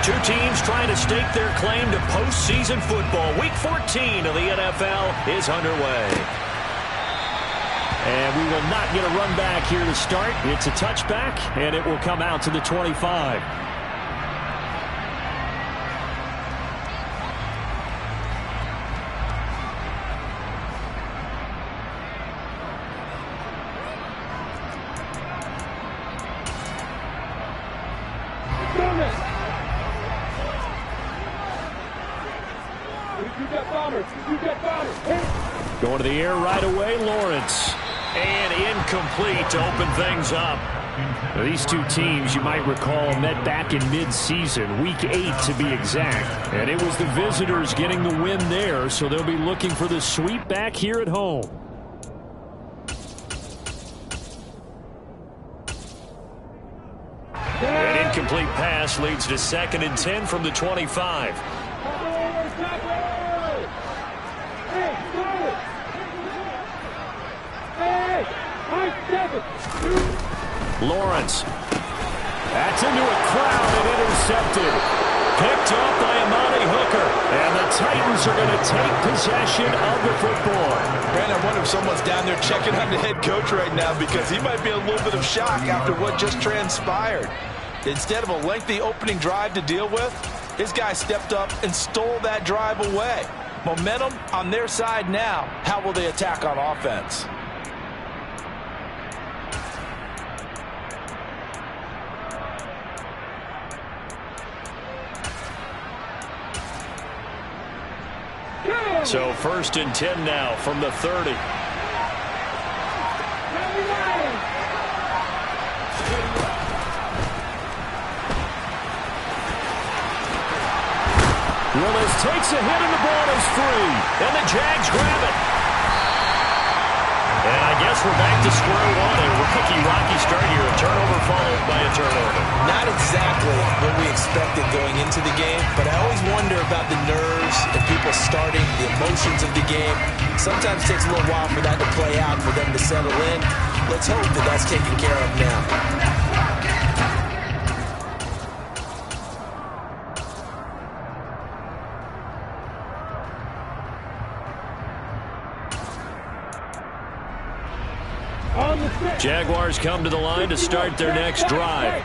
Two teams trying to stake their claim to postseason football. Week 14 of the NFL is underway. And we will not get a run back here to start. It's a touchback, and it will come out to the 25. Going to the air right away, Lawrence. And incomplete to open things up. Now, these two teams, you might recall, met back in mid-season, week 8 to be exact. And it was the visitors getting the win there, so they'll be looking for the sweep back here at home. An incomplete pass leads to 2nd and 10 from the 25. Lawrence. That's into a crowd and intercepted. Picked up by Amani Hooker. And the Titans are going to take possession of the football. Brandon, I wonder if someone's down there checking on the head coach right now, because he might be a little bit of shock after what just transpired. Instead of a lengthy opening drive to deal with, his guy stepped up and stole that drive away. Momentum on their side now. How will they attack on offense? So 1st and 10 now from the 30. Willis takes a hit and the ball is free. And the Jags grab it. And I guess we're back to square one. A rocky start here. A turnover followed by a turnover. Not exactly what we expected going into the game, but I always wonder about the nerves and people starting, the emotions of the game. Sometimes it takes a little while for that to play out, for them to settle in. Let's hope that that's taken care of now. Jaguars come to the line to start their next drive.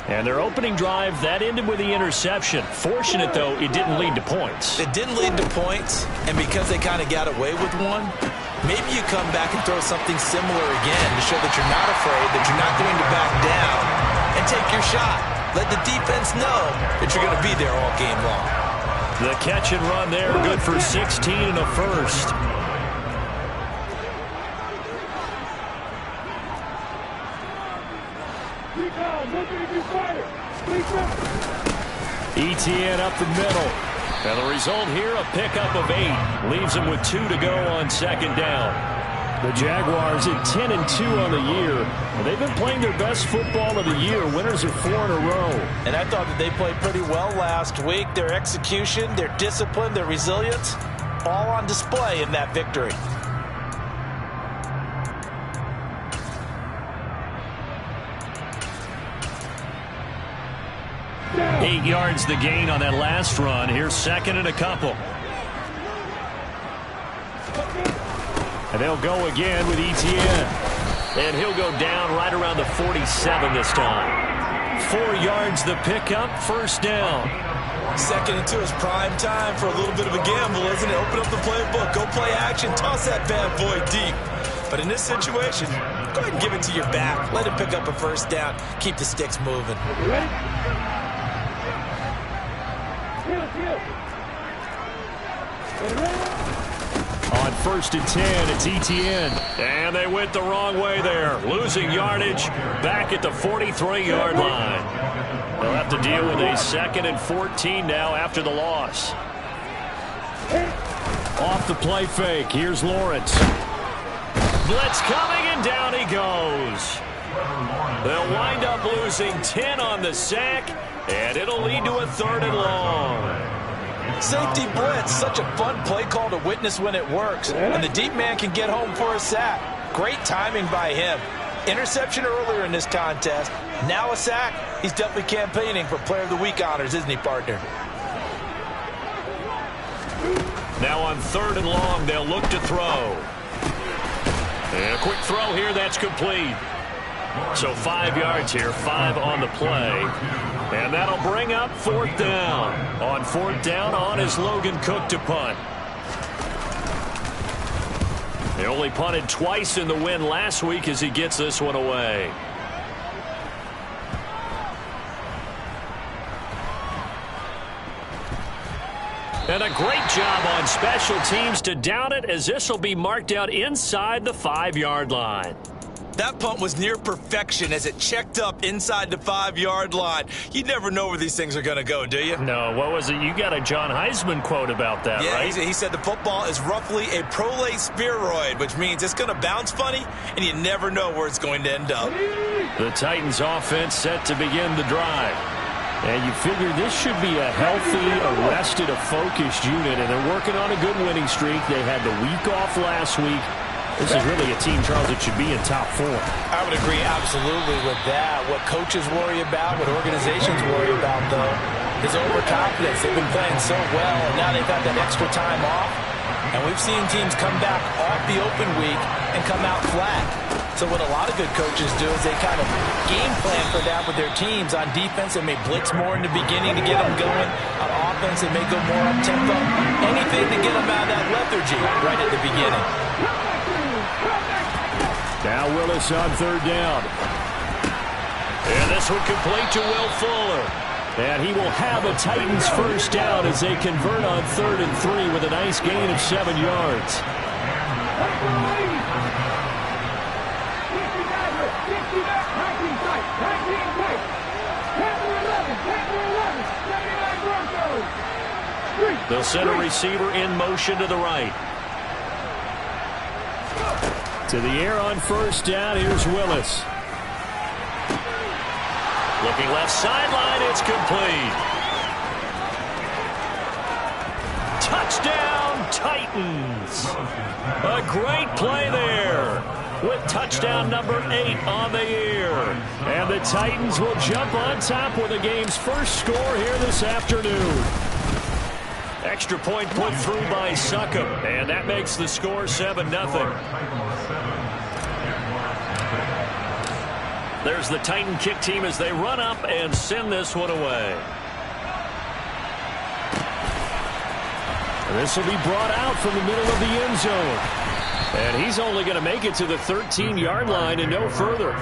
And their opening drive, that ended with the interception. Fortunate, though, it didn't lead to points. It didn't lead to points, and because they kind of got away with one, maybe you come back and throw something similar again to show that you're not afraid, that you're not going to back down, and take your shot. Let the defense know that you're going to be there all game long. The catch and run there, good for 16 and a first. ETN up the middle. And the result here, a pickup of 8. Leaves them with 2 to go on 2nd down. The Jaguars at 10-2 on the year. And they've been playing their best football of the year. Winners of 4 in a row. And I thought that they played pretty well last week. Their execution, their discipline, their resilience, all on display in that victory. 8 yards the gain on that last run. Here's 2nd and a couple. And they'll go again with ETN. And he'll go down right around the 47 this time. 4 yards the pickup, 1st down. 2nd and 2 is prime time for a little bit of a gamble, isn't it? Open up the playbook, go play action, toss that bad boy deep. But in this situation, go ahead and give it to your back. Let him pick up a 1st down. Keep the sticks moving. You ready? On 1st and 10, it's ETN. And they went the wrong way there. Losing yardage back at the 43-yard line. They'll have to deal with a 2nd and 14 now after the loss. Off the play fake. Here's Lawrence. Blitz coming, and down he goes. They'll wind up losing 10 on the sack, and it'll lead to a 3rd and long. Safety blitz, such a fun play call to witness when it works. And the deep man can get home for a sack. Great timing by him. Interception earlier in this contest. Now a sack. He's definitely campaigning for Player of the Week honors, isn't he, partner? Now on 3rd and long, they'll look to throw. And a quick throw here, that's complete. So 5 yards here, 5 on the play. And that'll bring up 4th down. On 4th down, on is Logan Cook to punt. They only punted twice in the win last week as he gets this one away. And a great job on special teams to down it, as this will be marked out inside the 5-yard line. That punt was near perfection as it checked up inside the 5-yard line. You never know where these things are going to go, do you? No, what was it? You got a John Heisman quote about that, right? Yeah, he said the football is roughly a prolate spheroid, which means it's going to bounce funny, and you never know where it's going to end up. The Titans offense set to begin the drive. And you figure this should be a healthy, arrested, a focused unit, and they're working on a good winning streak. They had the week off last week. This is really a team, Charles, that should be in top 4. I would agree absolutely with that. What coaches worry about, what organizations worry about, though, is overconfidence. They've been playing so well, and now they've had that extra time off. And we've seen teams come back off the open week and come out flat. So what a lot of good coaches do is they kind of game plan for that with their teams. On defense, they may blitz more in the beginning to get them going. On offense, they may go more up-tempo. Anything to get them out of that lethargy right at the beginning. Now Willis on 3rd down. And this one complete to Will Fuller. And he will have a Titans first down as they convert on 3rd and 3 with a nice gain of 7 yards. They'll send a receiver in motion to the right. To the air on 1st down, here's Willis. Looking left sideline, it's complete. Touchdown, Titans. A great play there with touchdown number 8 on the year. And the Titans will jump on top with the game's first score here this afternoon. Extra point put through by Succop, and that makes the score 7-0. There's the Titan kick team as they run up and send this one away. This will be brought out from the middle of the end zone. And he's only going to make it to the 13-yard line and no further.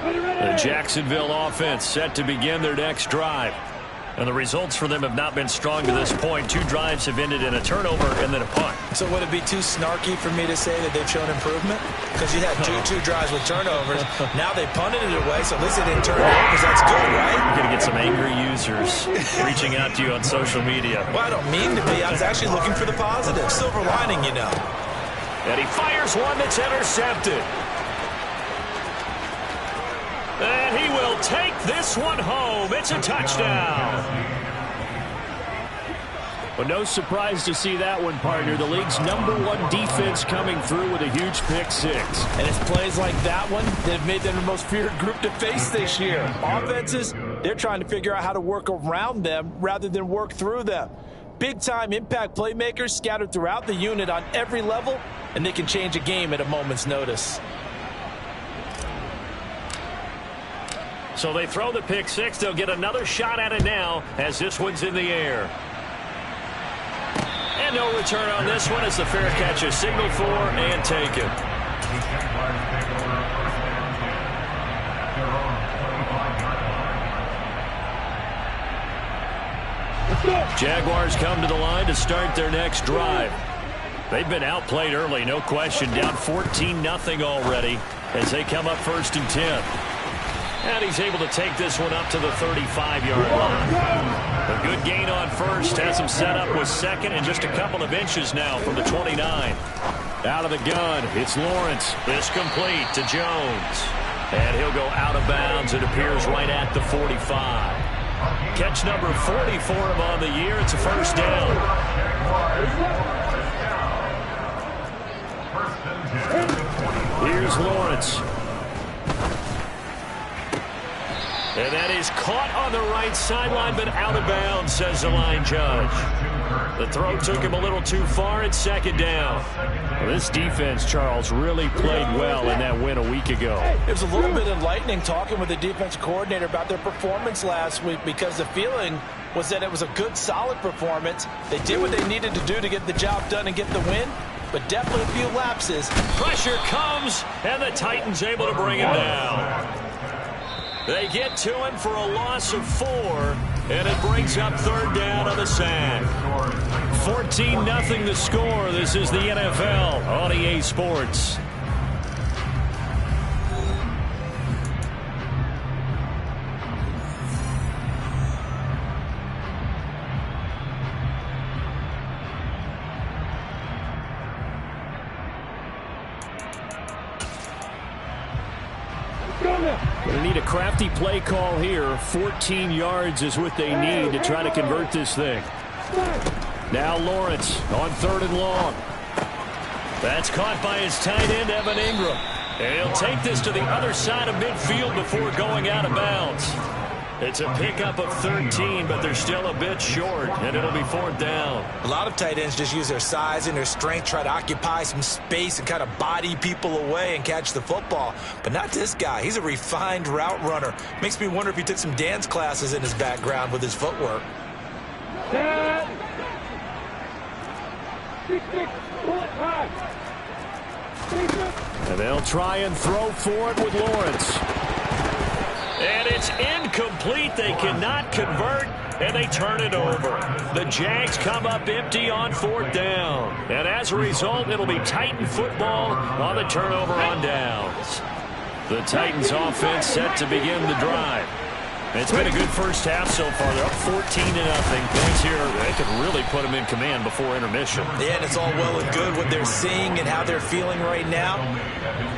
The Jacksonville offense set to begin their next drive. And the results for them have not been strong to this point. 2 drives have ended in a turnover and then a punt. So would it be too snarky for me to say that they've shown improvement? Because you had two drives with turnovers. Now they punted it away, so at least they didn't turn it over, because that's good, right? You're going to get some angry users reaching out to you on social media. Well, I don't mean to be. I was actually looking for the positive. Silver lining, you know. And he fires one that's intercepted. And he will take this one home. It's a touchdown. But no surprise to see that one, partner. The league's #1 defense coming through with a huge pick-6. And it's plays like that one that have made them the most feared group to face this year. Offenses, they're trying to figure out how to work around them rather than work through them. Big-time impact playmakers scattered throughout the unit on every level, and they can change a game at a moment's notice. So they throw the pick-6. They'll get another shot at it now as this one's in the air. And no return on this one as the fair catch is signaled for and taken. Jaguars come to the line to start their next drive. They've been outplayed early, no question. Down 14-0 already as they come up 1st and 10. And he's able to take this one up to the 35-yard line. A good gain on 1st. Has him set up with 2nd and just a couple of inches now from the 29. Out of the gun, it's Lawrence. This complete to Jones. And he'll go out of bounds. It appears right at the 45. Catch number 40 for him on the year. It's a first down. Here's Lawrence. And that is caught on the right sideline, but out of bounds, says the line judge. The throw took him a little too far. It's second down. Well, this defense, Charles, really played well in that win a week ago. It was a little bit enlightening talking with the defense coordinator about their performance last week, because the feeling was that it was a good, solid performance. They did what they needed to do to get the job done and get the win, but definitely a few lapses. Pressure comes, and the Titans able to bring him down. They get to him for a loss of 4, and it brings up third down on the sack. 14-0 the score. This is the NFL on EA Sports. Going to need a crafty play call here. 14 yards is what they need to try to convert this thing. Now Lawrence on 3rd and long. That's caught by his tight end, Evan Ingram. And he'll take this to the other side of midfield before going out of bounds. It's a pickup of 13, but they're still a bit short, and it'll be 4th down. A lot of tight ends just use their size and their strength, try to occupy some space and kind of body people away and catch the football. But not this guy. He's a refined route runner. Makes me wonder if he took some dance classes in his background with his footwork. And they'll try and throw for it with Lawrence. And it's incomplete. They cannot convert, and they turn it over. The Jags come up empty on 4th down. And as a result, it'll be Titan football on the turnover on downs. The Titans offense set to begin the drive. It's been a good first half so far. They're up 14-0. Things here, they could really put them in command before intermission. Yeah, and it's all well and good what they're seeing and how they're feeling right now.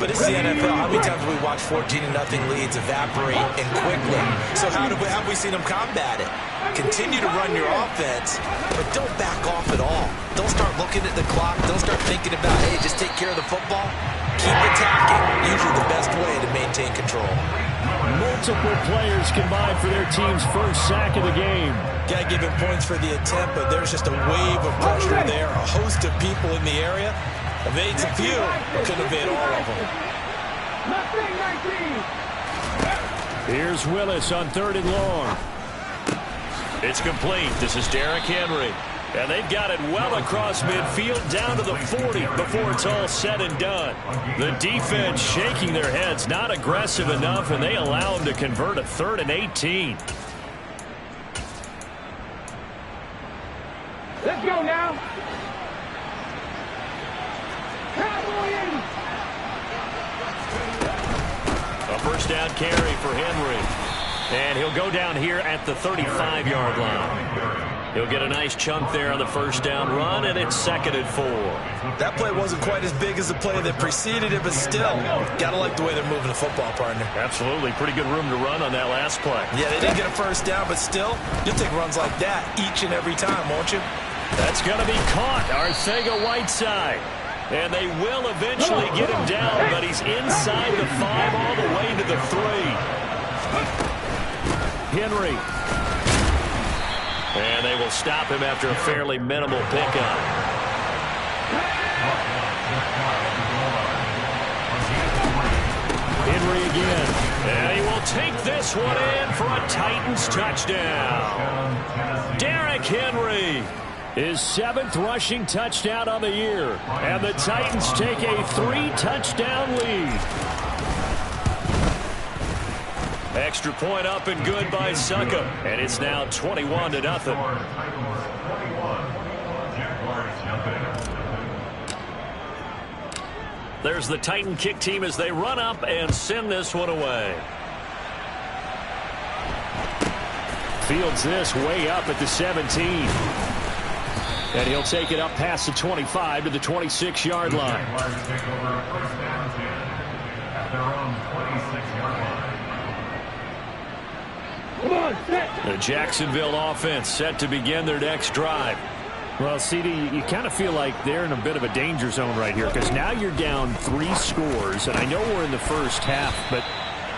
But it's the NFL. How many times have we watched 14-0 leads evaporate and quickly? So how have we seen them combat it? Continue to run your offense, but don't back off at all. Don't start looking at the clock. Don't start thinking about, hey, just take care of the football. Keep attacking. Usually the best way to maintain control. Multiple players combined for their team's first sack of the game. Got to give him points for the attempt, but there's just a wave of pressure there. A host of people in the area. Evades a few, but couldn't evade all of them. Here's Willis on 3rd and long. It's complete. This is Derrick Henry. And they've got it well across midfield down to the 40 before it's all said and done. The defense shaking their heads, not aggressive enough, and they allow them to convert a 3rd and 18. Let's go now. Cowboys! A first down carry for Henry. And he'll go down here at the 35-yard line. He'll get a nice chunk there on the first down run, and it's 2nd and 4. That play wasn't quite as big as the play that preceded it, but still, got to like the way they're moving the football, partner. Absolutely. Pretty good room to run on that last play. Yeah, they didn't get a first down, but still, you'll take runs like that each and every time, won't you? That's going to be caught. Arcega-Whiteside. And they will eventually get him down, but he's inside the 5 all the way to the 3. Henry. And they will stop him after a fairly minimal pickup. Henry again. And he will take this one in for a Titans touchdown. Derrick Henry. His 7th rushing touchdown on the year. And the Titans take a 3-touchdown lead. Extra point up and good by Suckup. And it's now 21-0. There's the Titan kick team as they run up and send this one away. Fields this way up at the 17. And he'll take it up past the 25 to the 26-yard line. Come on, set. The Jacksonville offense set to begin their next drive. Well, CD, you kind of feel like they're in a bit of a danger zone right here because now you're down 3 scores, and I know we're in the first half, but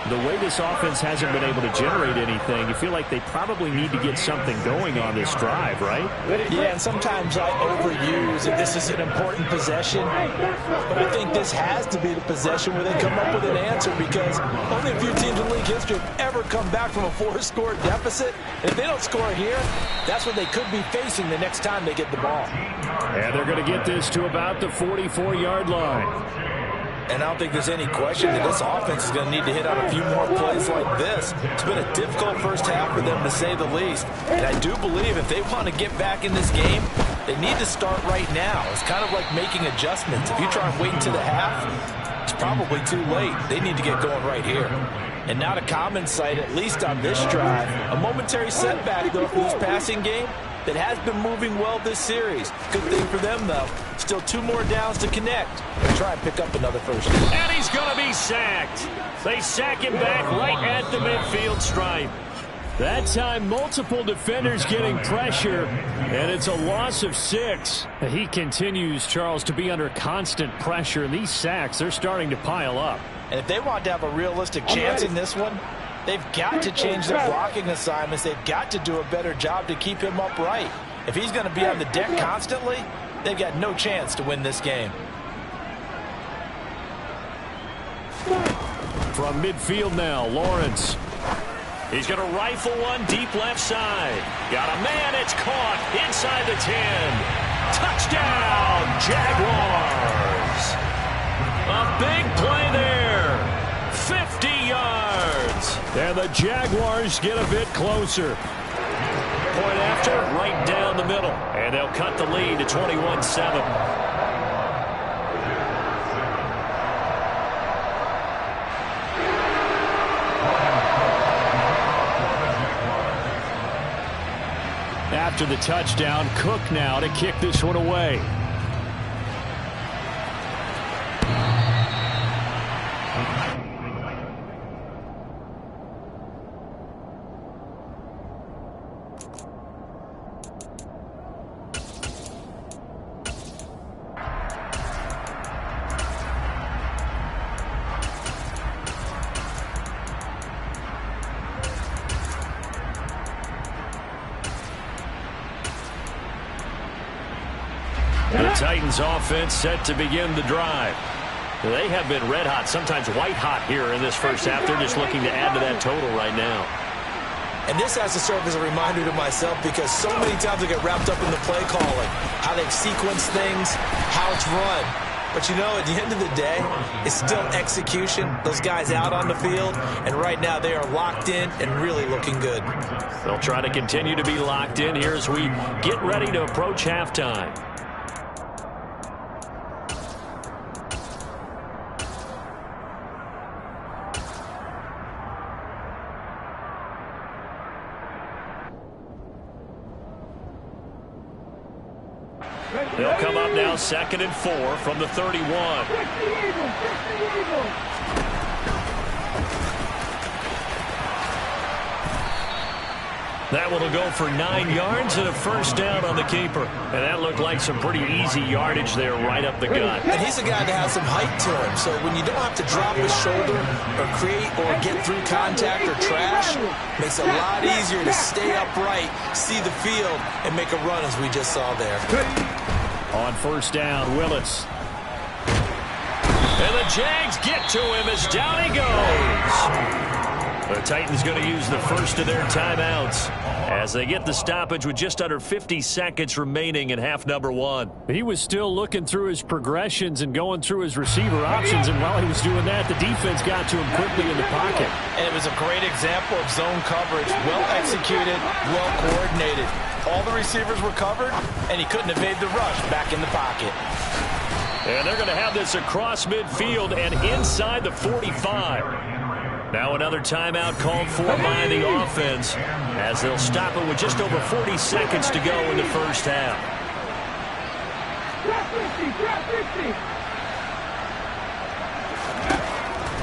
the way this offense hasn't been able to generate anything, you feel like they probably need to get something going on this drive, right? Yeah, and sometimes I overuse if this is an important possession, but I think this has to be the possession where they come up with an answer because only a few teams in league history have ever come back from a 4-score deficit. And if they don't score here, that's what they could be facing the next time they get the ball. And they're going to get this to about the 44-yard line. And I don't think there's any question that this offense is going to need to hit on a few more plays like this. It's been a difficult first half for them, to say the least. And I do believe if they want to get back in this game, they need to start right now. It's kind of like making adjustments. If you try and wait until the half, it's probably too late. They need to get going right here. And not a common sight, at least on this drive. A momentary setback, though, for this passing game that has been moving well this series. Good thing for them, though. Still 2 more downs to connect and try and pick up another first down. And he's going to be sacked. They sack him back right at the midfield stripe. That time, multiple defenders getting pressure, and it's a loss of 6. He continues, Charles, to be under constant pressure, and these sacks, they're starting to pile up. And if they want to have a realistic chance in this one, they've got to change their blocking assignments. They've got to do a better job to keep him upright. If he's going to be on the deck constantly, they've got no chance to win this game. From midfield now, Lawrence. He's going to rifle one deep left side. Got a man, it's caught inside the 10. Touchdown, Jaguars. A big play there. 50 yards. And the Jaguars get a bit closer. Point after, right down the middle. And they'll cut the lead to 21-7. After the touchdown, Cook now to kick this one away. The Titans offense set to begin the drive. They have been red hot, sometimes white hot here in this first half. They're just looking to add to that total right now. And this has to serve as a reminder to myself because so many times I get wrapped up in the play calling, how they've sequenced things, how it's run. But, you know, at the end of the day, it's still execution. Those guys out on the field, and right now they are locked in and really looking good. They'll try to continue to be locked in here as we get ready to approach halftime. They'll come up now 2nd and 4 from the 31. That one will go for 9 yards and a first down on the keeper. And that looked like some pretty easy yardage there right up the gut. And he's a guy that has some height to him. So when you don't have to drop his shoulder or create or get through contact or trash, makes it a lot easier to stay upright, see the field, and make a run as we just saw there. On first down, Willis. And the Jags get to him as down he goes. The Titans going to use the first of their timeouts as they get the stoppage with just under 50 seconds remaining in half number 1. He was still looking through his progressions and going through his receiver options, and while he was doing that, the defense got to him quickly in the pocket. And it was a great example of zone coverage, well executed, well coordinated. All the receivers were covered, and he couldn't evade the rush back in the pocket. And they're going to have this across midfield and inside the 45. Now another timeout called for by the offense as they'll stop it with just over 40 seconds to go in the first half.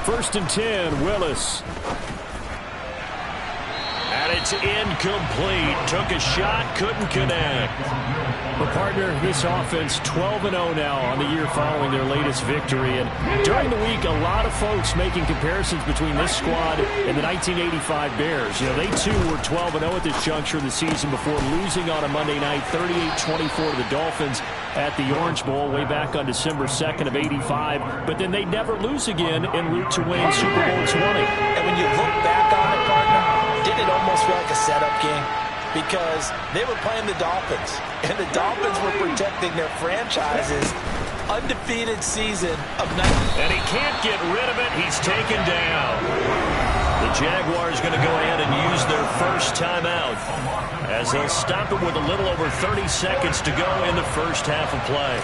First and 10, Willis. And it's incomplete. Took a shot, couldn't connect. Well, partner, this offense 12-0 now on the year following their latest victory. And during the week, a lot of folks making comparisons between this squad and the 1985 Bears. You know, they too were 12-0 at this juncture of the season before losing on a Monday night 38-24 to the Dolphins at the Orange Bowl way back on December 2nd of '85. But then they never lose again en route to winning Super Bowl 20. And when you look back on it, partner, didn't it almost feel like a setup game? Because they were playing the Dolphins, and the Dolphins were protecting their franchise's undefeated season of 19. And he can't get rid of it. He's taken down. The Jaguars going to go ahead and use their first timeout as they'll stop it with a little over 30 seconds to go in the first half of play.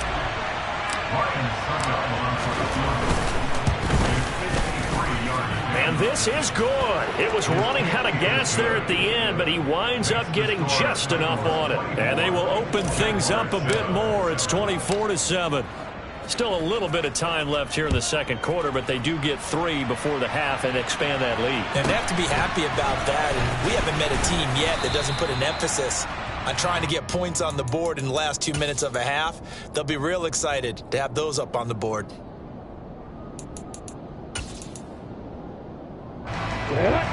And this is good. It was running out of gas there at the end, but he winds up getting just enough on it. And they will open things up a bit more. It's 24-7. Still a little bit of time left here in the second quarter, but they do get 3 before the half and expand that lead. And they have to be happy about that. And we haven't met a team yet that doesn't put an emphasis on trying to get points on the board in the last 2 minutes of a half. They'll be real excited to have those up on the board.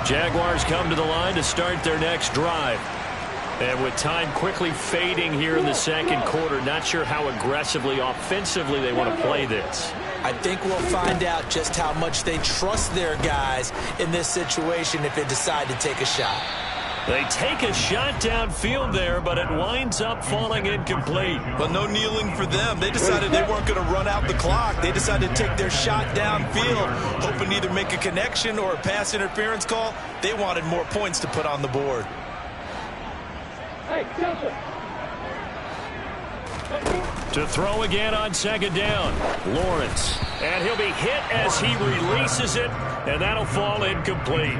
Jaguars come to the line to start their next drive. And with time quickly fading here in the second quarter, not sure how aggressively, offensively they want to play this. I think we'll find out just how much they trust their guys in this situation if they decide to take a shot. They take a shot downfield there, but it winds up falling incomplete. But no kneeling for them. They decided they weren't going to run out the clock. They decided to take their shot downfield, hoping to either make a connection or a pass interference call. They wanted more points to put on the board. To throw again on second down, Lawrence. And he'll be hit as he releases it, and that'll fall incomplete.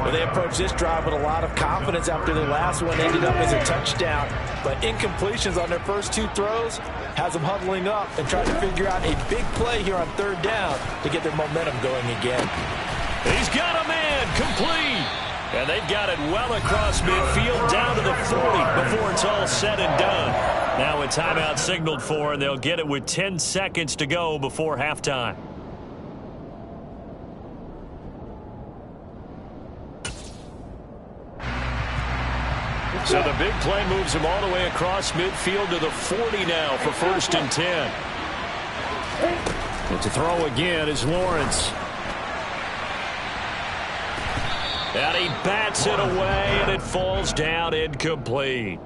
Well, they approached this drive with a lot of confidence after their last one ended up as a touchdown. But incompletions on their first 2 throws has them huddling up and trying to figure out a big play here on third down to get their momentum going again. He's got a man, complete. And they've got it well across midfield down to the 40 before it's all said and done. Now a timeout signaled for, and they'll get it with 10 seconds to go before halftime. So the big play moves him all the way across midfield to the 40 now for 1st and 10. And to throw again is Lawrence. And he bats it away, and it falls down incomplete.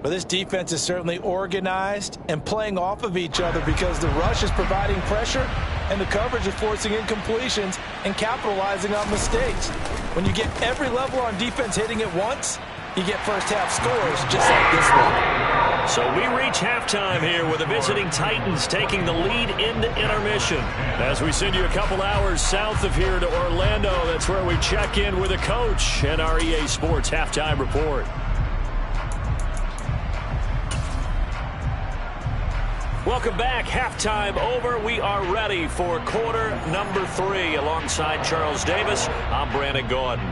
Well, this defense is certainly organized and playing off of each other because the rush is providing pressure and the coverage is forcing incompletions and capitalizing on mistakes. When you get every level on defense hitting it once, you get first half scores just like this one. So we reach halftime here with the visiting Titans taking the lead into intermission. As we send you a couple hours south of here to Orlando, that's where we check in with a coach and our EA Sports Halftime Report. Welcome back. Halftime over. We are ready for quarter number 3. Alongside Charles Davis, I'm Brandon Gordon.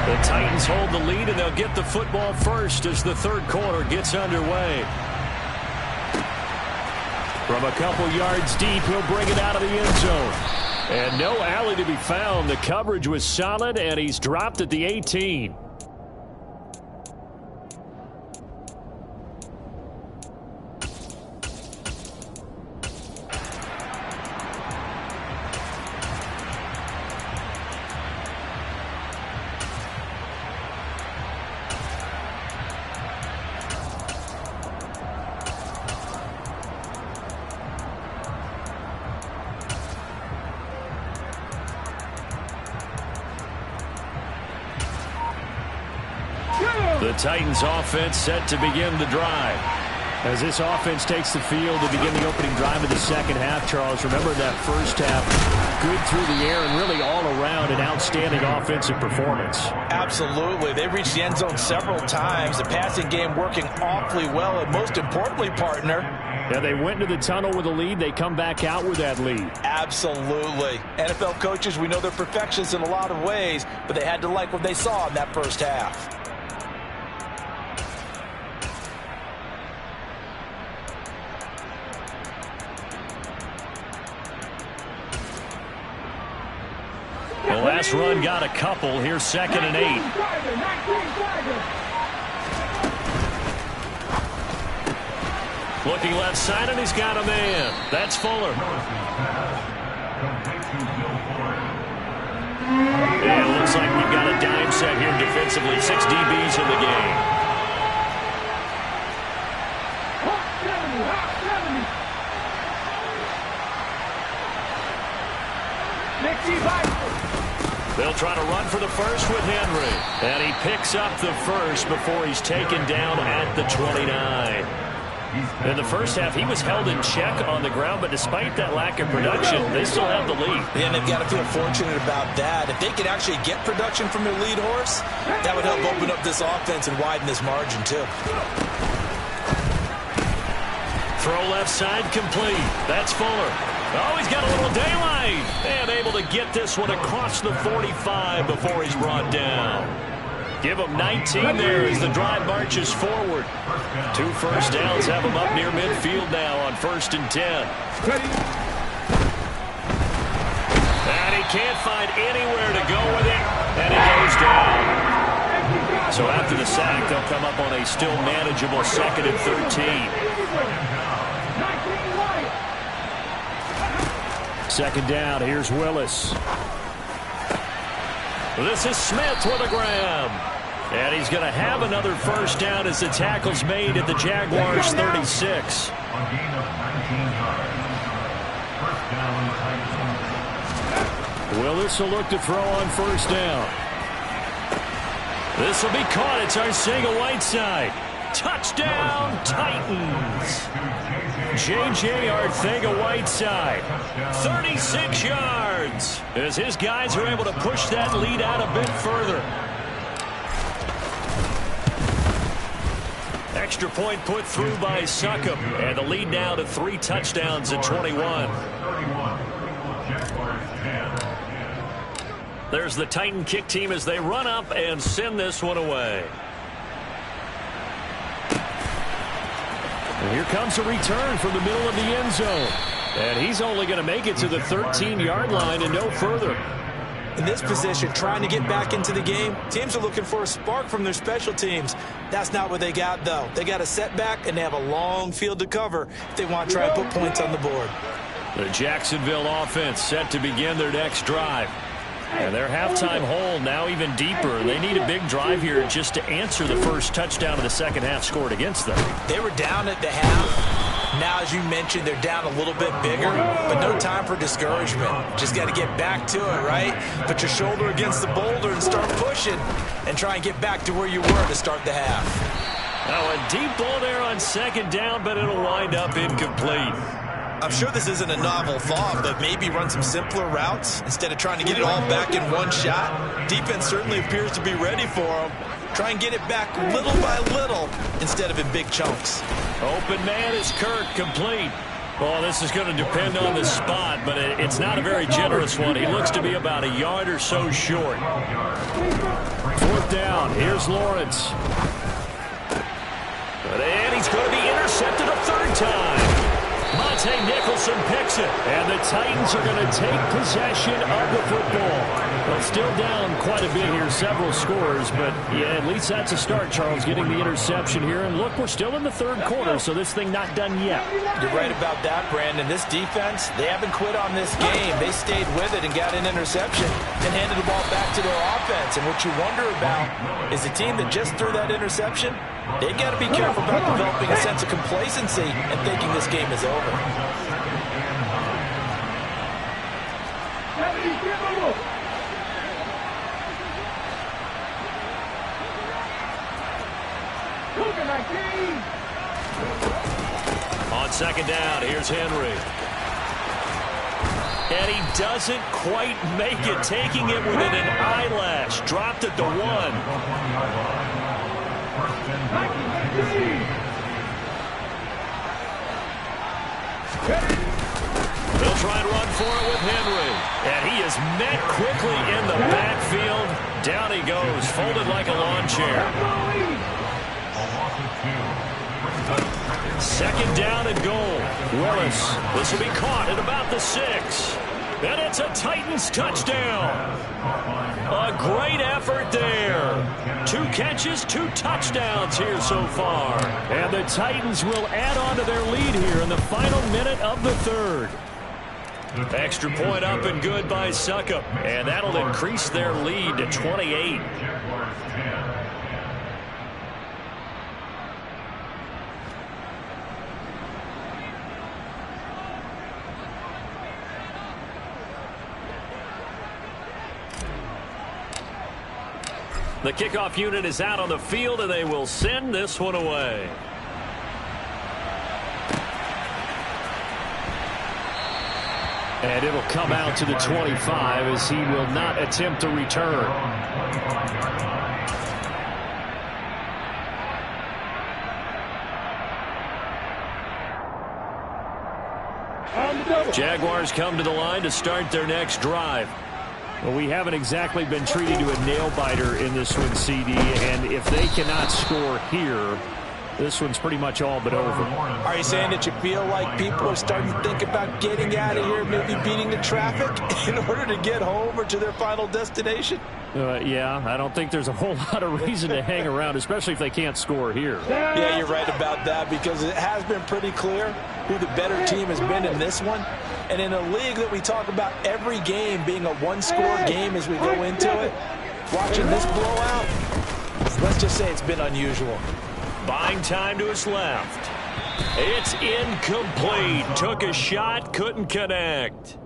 The Titans hold the lead, and they'll get the football first as the third quarter gets underway. From a couple yards deep, he'll bring it out of the end zone. And no alley to be found. The coverage was solid, and he's dropped at the 18. The Titans offense set to begin the drive. As this offense takes the field to begin the opening drive of the second half, Charles, remember that first half, good through the air and really all around, an outstanding outstanding offensive performance. Absolutely. They reached the end zone several times. The passing game working awfully well. And most importantly, partner, yeah, they went into the tunnel with a lead. They come back out with that lead. Absolutely. NFL coaches, we know they're perfectionists in a lot of ways, but they had to like what they saw in that first half. The last run got a couple. Here's 2nd and 8. Looking left side, and he's got a man. That's Fuller. And it looks like we've got a dime set here defensively. 6 DBs in the game. They'll try to run for the first with Henry. And he picks up the first before he's taken down at the 29. In the first half, he was held in check on the ground, but despite that lack of production, they still have the lead. And they've got to feel fortunate about that. If they could actually get production from their lead horse, that would help open up this offense and widen this margin, too. Throw left side complete. That's Fuller. Oh, he's got a little daylight. And able to get this one across the 45 before he's brought down. Give him 19 there as the drive marches forward. 2 first downs have him up near midfield now on 1st and 10. And he can't find anywhere to go with it. And he goes down. So after the sack, they'll come up on a still manageable 2nd and 13. 2nd down, here's Willis. This is Smith with a grab. And he's going to have another first down as the tackle's made at the Jaguars' 36. Willis will look to throw on 1st down. This will be caught. It's Arcega-Whiteside. Touchdown, Titans. J.J. Arcega-Whiteside, 36 yards, as his guys are able to push that lead out a bit further. Extra point put through by Succop, and the lead now to 3 touchdowns at 21. There's the Titan kick team as they run up and send this one away. And here comes a return from the middle of the end zone. And he's only going to make it to the 13-yard line and no further. In this position, trying to get back into the game, teams are looking for a spark from their special teams. That's not what they got, though. They got a setback, and they have a long field to cover if they want to try and put points on the board. The Jacksonville offense set to begin their next drive. And their halftime hole now even deeper. They need a big drive here just to answer the first touchdown of the second half scored against them. They were down at the half. Now, as you mentioned, they're down a little bit bigger, but no time for discouragement. Just got to get back to it, right? Put your shoulder against the boulder and start pushing and try and get back to where you were to start the half. Oh, a deep ball there on 2nd down, but it'll wind up incomplete. I'm sure this isn't a novel thought, but maybe run some simpler routes instead of trying to get it all back in one shot. Defense certainly appears to be ready for them. Try and get it back little by little instead of in big chunks. Open man is Kirk, complete. Well, this is going to depend on the spot, but it's not a very generous one. He looks to be about a yard or so short. 4th down, here's Lawrence. And he's going to be intercepted a 3rd time. Monte Nicholson picks it, and the Titans are going to take possession of the football. Well, still down quite a bit here, several scores, but yeah, at least that's a start, Charles, getting the interception here. And look, we're still in the 3rd quarter, so this thing not done yet. You're right about that, Brandon. This defense, they haven't quit on this game. They stayed with it and got an interception and handed the ball back to their offense. And what you wonder about is the team that just threw that interception, they've got to be careful about developing a sense of complacency and thinking this game is over. On 2nd down, here's Henry. And he doesn't quite make it, taking it within an eyelash. Dropped at the 1. They'll try and run for it with Henry. And he is met quickly in the backfield. Down he goes, folded like a lawn chair. Second down and goal. Willis. This will be caught at about the 6. And it's a Titans touchdown. A great effort there. 2 catches, 2 touchdowns here so far. And the Titans will add on to their lead here in the final minute of the 3rd. Extra point up and good by Succop. And that'll increase their lead to 28. The kickoff unit is out on the field, and they will send this one away. And it'll come out to the 25 as he will not attempt to return. Jaguars come to the line to start their next drive. Well, we haven't exactly been treated to a nail-biter in this one, CD, and if they cannot score here, this one's pretty much all but over. Are you saying that you feel like people are starting to think about getting out of here, maybe beating the traffic in order to get home or to their final destination? Yeah, I don't think there's a whole lot of reason to hang around, especially if they can't score here. Yeah, you're right about that, because it has been pretty clear who the better team has been in this one. And in a league that we talk about every game being a one-score game as we go into it, watching this blowout, let's just say it's been unusual. Buying time to his left. It's incomplete. Took a shot, couldn't connect.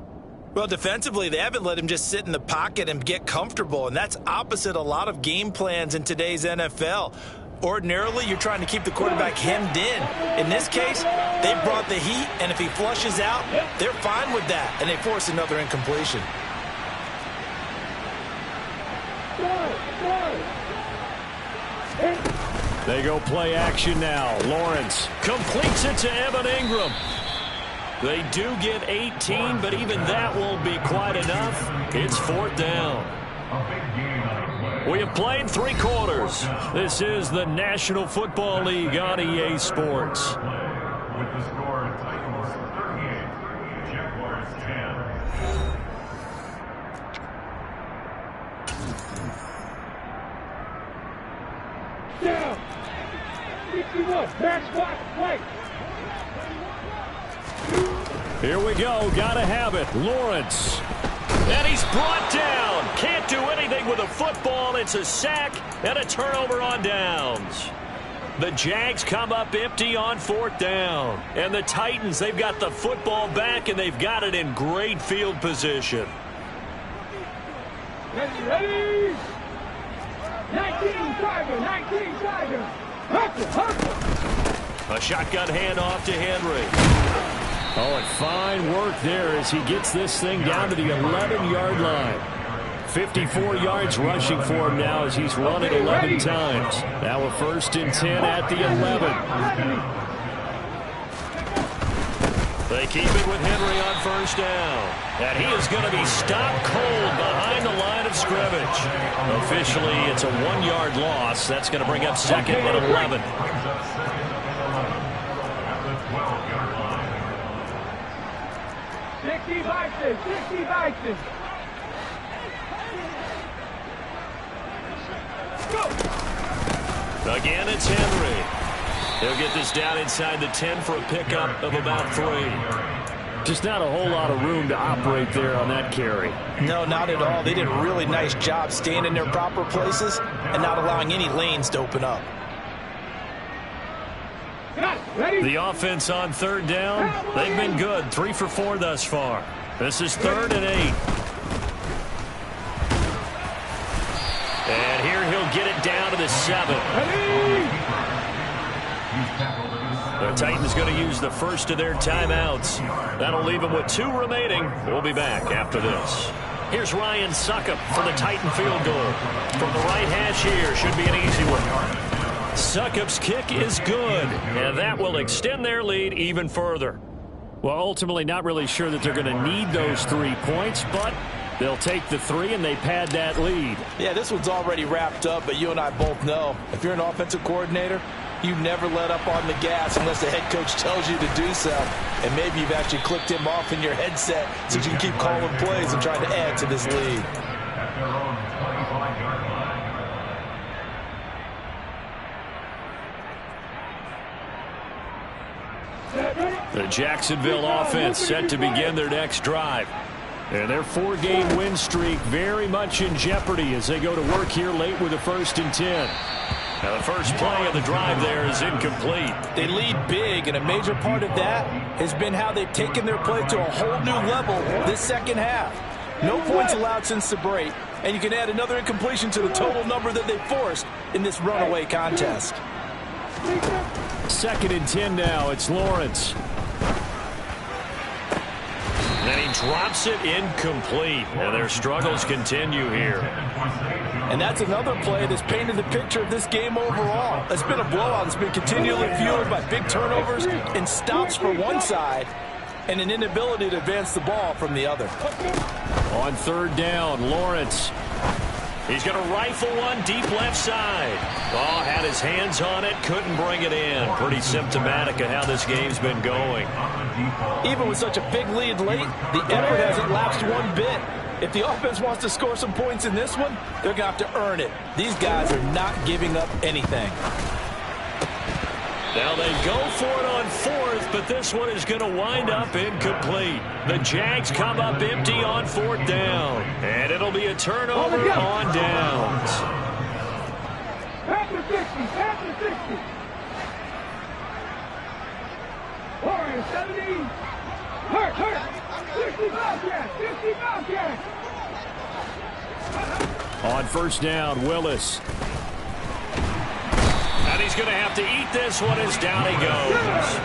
Well, defensively, they haven't let him just sit in the pocket and get comfortable, and that's opposite a lot of game plans in today's NFL. Ordinarily, you're trying to keep the quarterback hemmed in. In this case, they brought the heat, and if he flushes out, they're fine with that, and they force another incompletion. They go play action now. Lawrence completes it to Evan Ingram. They do get 18, but even that won't be quite enough. It's 4th down. We have played 3 quarters. This is the National Football League on EA Sports. With the score, Titans 38, Jaguars 10. Down. 61. Match block. Play. Here we go. Gotta have it. Lawrence. And he's brought down. Can't do anything with a football. It's a sack and a turnover on downs. The Jags come up empty on 4th down. And the Titans, they've got the football back, and they've got it in great field position. Ready. 19 Tiger. 19 Tiger. Hustle. A shotgun handoff to Henry. Oh, and fine work there as he gets this thing down to the 11-yard line. 54 yards rushing for him now as he's run it 11 times. Now a 1st and 10 at the 11. They keep it with Henry on 1st down. And he is going to be stopped cold behind the line of scrimmage. Officially, it's a 1-yard loss. That's going to bring up 2nd and 11. 60 Vikings. 60 Vikings. Again, it's Henry. He'll get this down inside the 10 for a pickup of about 3. Just not a whole lot of room to operate there on that carry. No, not at all. They did a really nice job staying in their proper places and not allowing any lanes to open up. The offense on 3rd down, they've been good. 3 for 4 thus far. This is 3rd and 8. And here he'll get it down to the 7. He's tackled at the 7. The Titans going to use the first of their timeouts. That'll leave them with 2 remaining. We'll be back after this. Here's Ryan Suckup for the Titan field goal. From the right hash here, should be an easy one. Suckup's kick is good, and that will extend their lead even further. Well, ultimately not really sure that they're going to need those 3 points, but they'll take the 3 and they pad that lead. Yeah, this one's already wrapped up, but you and I both know if you're an offensive coordinator, you never let up on the gas unless the head coach tells you to do so. And maybe you've actually clicked him off in your headset so you can keep calling plays and trying to add to this lead. The Jacksonville offense set to begin their next drive. And their 4-game win streak very much in jeopardy as they go to work here late with a 1st and 10. Now the first play of the drive there is incomplete. They lead big, and a major part of that has been how they've taken their play to a whole new level this second half. No points allowed since the break, and you can add another incompletion to the total number that they forced in this runaway contest. 2nd and 10 now. It's Lawrence. And he drops it incomplete. And their struggles continue here. And that's another play that's painted the picture of this game overall. It's been a blowout. It's been continually fueled by big turnovers and stops for one side and an inability to advance the ball from the other. On 3rd down, Lawrence. He's going to rifle one deep left side. Oh, had his hands on it, couldn't bring it in. Pretty symptomatic of how this game's been going. Even with such a big lead late, the effort hasn't lapsed one bit. If the offense wants to score some points in this one, they're going to have to earn it. These guys are not giving up anything. Now they go for it on 4th, but this one is going to wind up incomplete. The Jags come up empty on 4th down, and it'll be a turnover on downs. Back to 60, back to 60. Warriors 70. Hurt. 60 Bobcats. On 1st down, Willis. And he's going to have to eat this one as down he goes.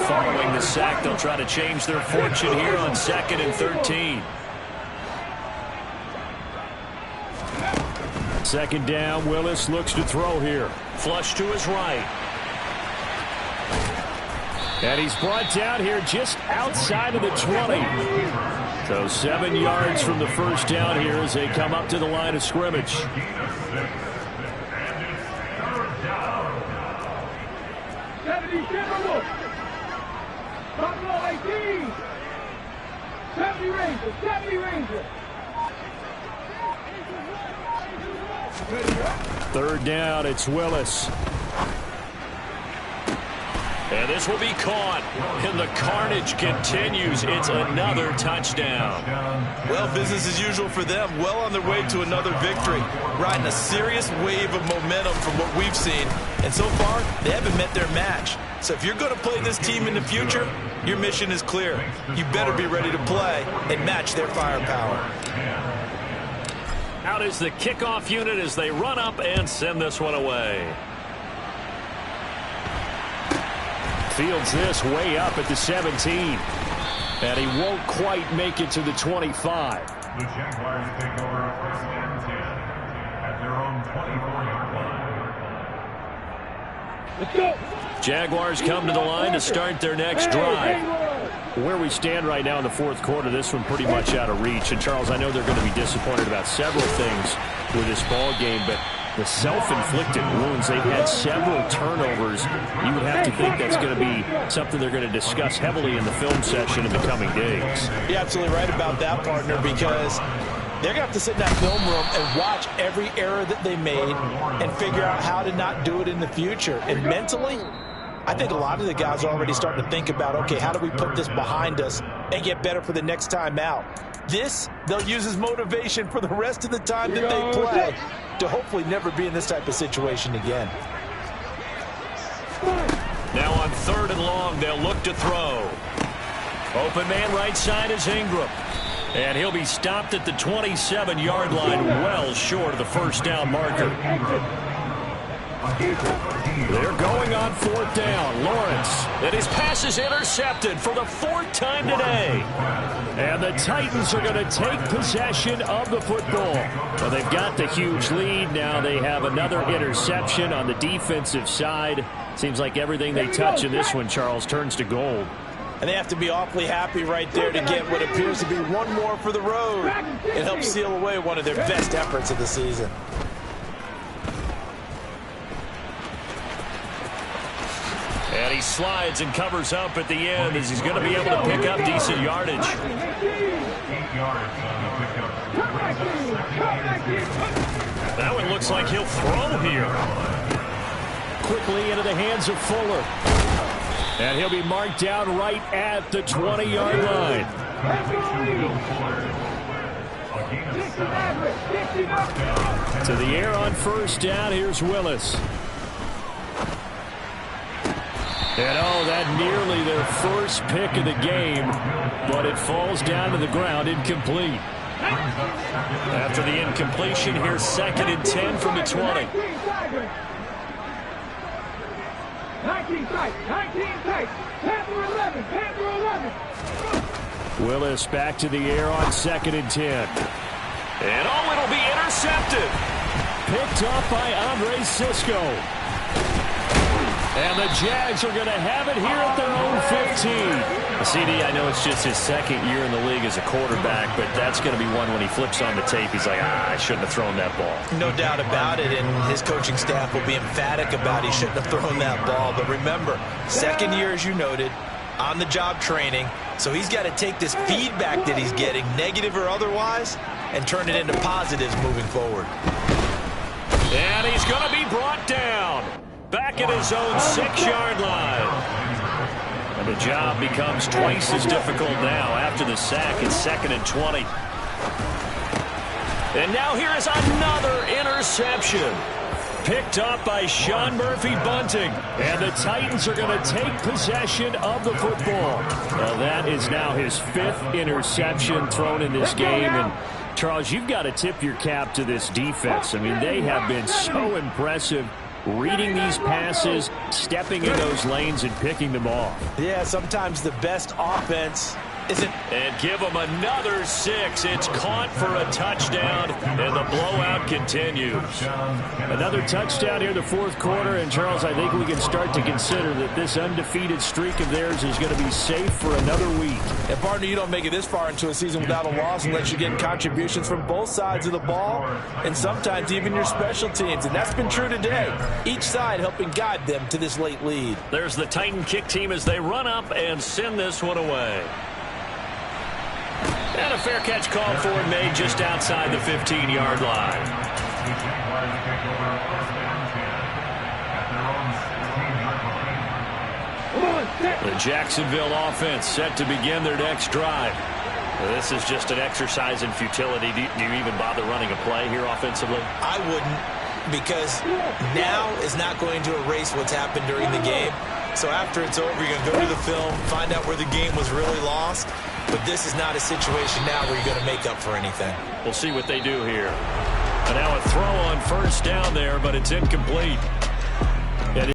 Following the sack, they'll try to change their fortune here on 2nd and 13. 2nd down, Willis looks to throw here. Flush to his right. And he's brought down here just outside of the 20. So 7 yards from the 1st down here as they come up to the line of scrimmage. 70 Timberwolves. Buffalo 18. 70 Rangers. 3rd down, it's Willis. And this will be caught. And the carnage continues. It's another touchdown. Well, business as usual for them. Well on their way to another victory. Riding a serious wave of momentum from what we've seen. And so far, they haven't met their match. So if you're going to play this team in the future, your mission is clear. You better be ready to play and match their firepower. Out is the kickoff unit as they run up and send this one away. Fields this way up at the 17. And he won't quite make it to the 25. The Jaguars take over 1st and 10 at their own 24-yard line. Let's go. Jaguars come to the line to start their next drive. Where we stand right now in the 4th quarter, this one pretty much out of reach. And, Charles, I know they're going to be disappointed about several things with this ball game, but the self-inflicted wounds, they've had several turnovers. You would have to think that's going to be something they're going to discuss heavily in the film session in the coming days. You're absolutely right about that, partner, because they're going to have to sit in that film room and watch every error that they made and figure out how to not do it in the future. And mentally, I think a lot of the guys are already starting to think about, okay, how do we put this behind us and get better for the next time out? This, they'll use as motivation for the rest of the time that they play to hopefully never be in this type of situation again. Now on 3rd and long, they'll look to throw. Open man right side is Ingram. And he'll be stopped at the 27-yard line, well short of the 1st down marker. They're going on 4th down. Lawrence. And his pass is intercepted for the 4th time today. And the Titans are going to take possession of the football. Well, they've got the huge lead. Now they have another interception on the defensive side. Seems like everything they touch in this one, Charles, turns to gold. And they have to be awfully happy right there to get what appears to be one more for the road. It helps seal away one of their best efforts of the season. And he slides and covers up at the end as he's going to be able to pick up decent yardage. 8 yards on the pickup. That one looks like he'll throw here. Quickly into the hands of Fuller. And he'll be marked down right at the 20-yard line. To the air on 1st down. Here's Willis. And that nearly their first pick of the game, but it falls down to the ground incomplete. After the incompletion, here's 2nd and 10 from the 20. 19 tight, 19 tight. Panther 11, Panther 11. Willis back to the air on 2nd and 10. And it'll be intercepted. Picked off by Andre Sisco. And the Jags are going to have it here at their own 15. CD, I know it's just his 2nd year in the league as a quarterback, but that's going to be one when he flips on the tape. He's like, I shouldn't have thrown that ball. No doubt about it, and his coaching staff will be emphatic about he shouldn't have thrown that ball. But remember, 2nd year, as you noted, on-the-job training, so he's got to take this feedback that he's getting, negative or otherwise, and turn it into positives moving forward. And he's going to be brought down. Back at his own 6-yard line. And the job becomes twice as difficult now after the sack. It's 2nd and 20. And now here is another interception. Picked up by Sean Murphy-Bunting. And the Titans are going to take possession of the football. Well, that is now his 5th interception thrown in this game. And Charles, you've got to tip your cap to this defense. I mean, they have been so impressive reading these passes, stepping in those lanes, and picking them off. Yeah, sometimes the best offense isn't. And give them another 6. It's caught for a touchdown, and the blowout continues. Another touchdown here in the 4th quarter, and Charles, I think we can start to consider that this undefeated streak of theirs is going to be safe for another week. And partner, you don't make it this far into a season without a loss unless you're getting contributions from both sides of the ball, and sometimes even your special teams, and that's been true today. Each side helping guide them to this late lead. There's the Titan kick team as they run up and send this one away. And a fair catch called for and made just outside the 15-yard line. The Jacksonville offense set to begin their next drive. This is just an exercise in futility. Do you even bother running a play here offensively? I wouldn't, because now is not going to erase what's happened during the game. So after it's over, you're going to go to the film, find out where the game was really lost. But this is not a situation now where you're going to make up for anything. We'll see what they do here. And now a throw on 1st down there, but it's incomplete.